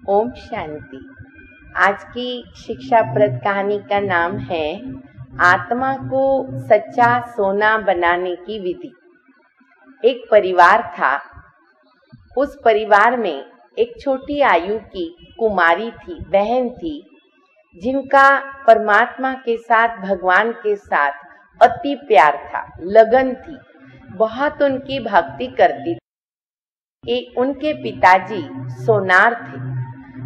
ओम शांति। आज की शिक्षाप्रद कहानी का नाम है आत्मा को सच्चा सोना बनाने की विधि। एक परिवार था। उस परिवार में एक छोटी आयु की कुमारी थी, बहन थी, जिनका परमात्मा के साथ, भगवान के साथ अति प्यार था, लगन थी, बहुत उनकी भक्ति करती थी। उनके पिताजी सोनार थे।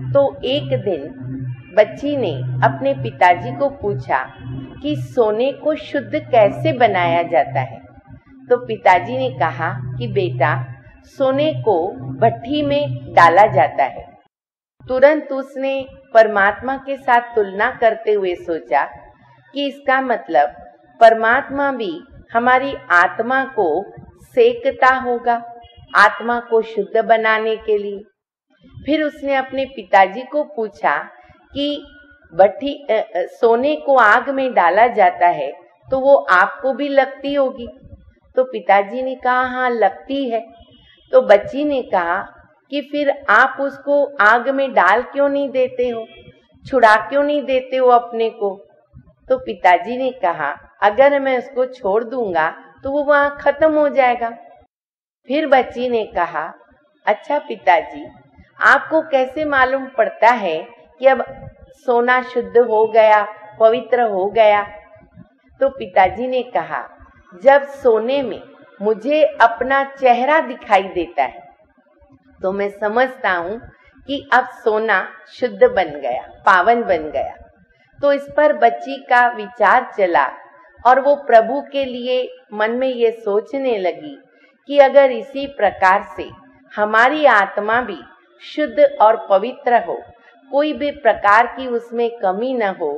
तो एक दिन बच्ची ने अपने पिताजी को पूछा कि सोने को शुद्ध कैसे बनाया जाता है। तो पिताजी ने कहा कि बेटा, सोने को भट्ठी में डाला जाता है। तुरंत उसने परमात्मा के साथ तुलना करते हुए सोचा कि इसका मतलब परमात्मा भी हमारी आत्मा को सेकता होगा, आत्मा को शुद्ध बनाने के लिए। फिर उसने अपने पिताजी को पूछा कि सोने को आग में डाला जाता है तो वो आपको भी लगती होगी। तो पिताजी ने कहा हाँ, लगती है। तो बच्ची ने कहा कि फिर आप उसको आग में डाल क्यों नहीं देते हो, छुड़ा क्यों नहीं देते हो अपने को। तो पिताजी ने कहा अगर मैं उसको छोड़ दूंगा तो वो वहां खत्म हो जाएगा। फिर बच्ची ने कहा अच्छा पिताजी, आपको कैसे मालूम पड़ता है कि अब सोना शुद्ध हो गया, पवित्र हो गया। तो पिताजी ने कहा जब सोने में मुझे अपना चेहरा दिखाई देता है तो मैं समझता हूँ कि अब सोना शुद्ध बन गया, पावन बन गया। तो इस पर बच्ची का विचार चला और वो प्रभु के लिए मन में ये सोचने लगी कि अगर इसी प्रकार से हमारी आत्मा भी शुद्ध और पवित्र हो, कोई भी प्रकार की उसमें कमी न हो,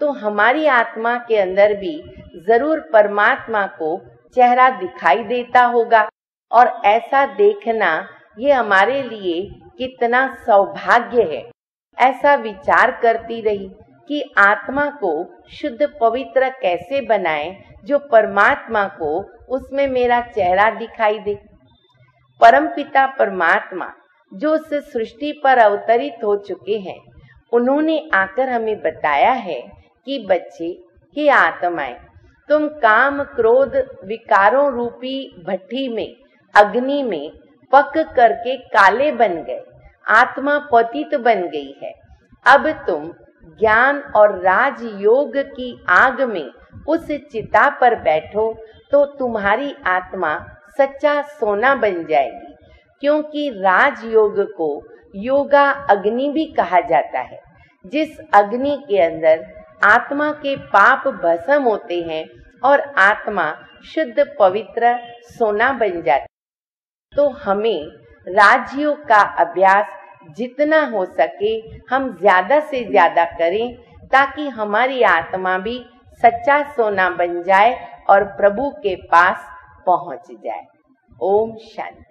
तो हमारी आत्मा के अंदर भी जरूर परमात्मा को चेहरा दिखाई देता होगा। और ऐसा देखना ये हमारे लिए कितना सौभाग्य है। ऐसा विचार करती रही कि आत्मा को शुद्ध पवित्र कैसे बनाएं जो परमात्मा को उसमें मेरा चेहरा दिखाई दे। परमपिता परमात्मा जो उस सृष्टि पर अवतरित हो चुके हैं, उन्होंने आकर हमें बताया है कि बच्चे, हे आत्माएं, तुम काम क्रोध विकारों रूपी भट्टी में, अग्नि में पक करके काले बन गए, आत्मा पतित बन गई है। अब तुम ज्ञान और राजयोग की आग में उस चिता पर बैठो तो तुम्हारी आत्मा सच्चा सोना बन जाएगी। क्योंकि राजयोग को योगा अग्नि भी कहा जाता है, जिस अग्नि के अंदर आत्मा के पाप भस्म होते हैं और आत्मा शुद्ध पवित्र सोना बन जाती है। तो हमें राजयोग का अभ्यास जितना हो सके हम ज्यादा से ज्यादा करें, ताकि हमारी आत्मा भी सच्चा सोना बन जाए और प्रभु के पास पहुंच जाए। ओम शांति।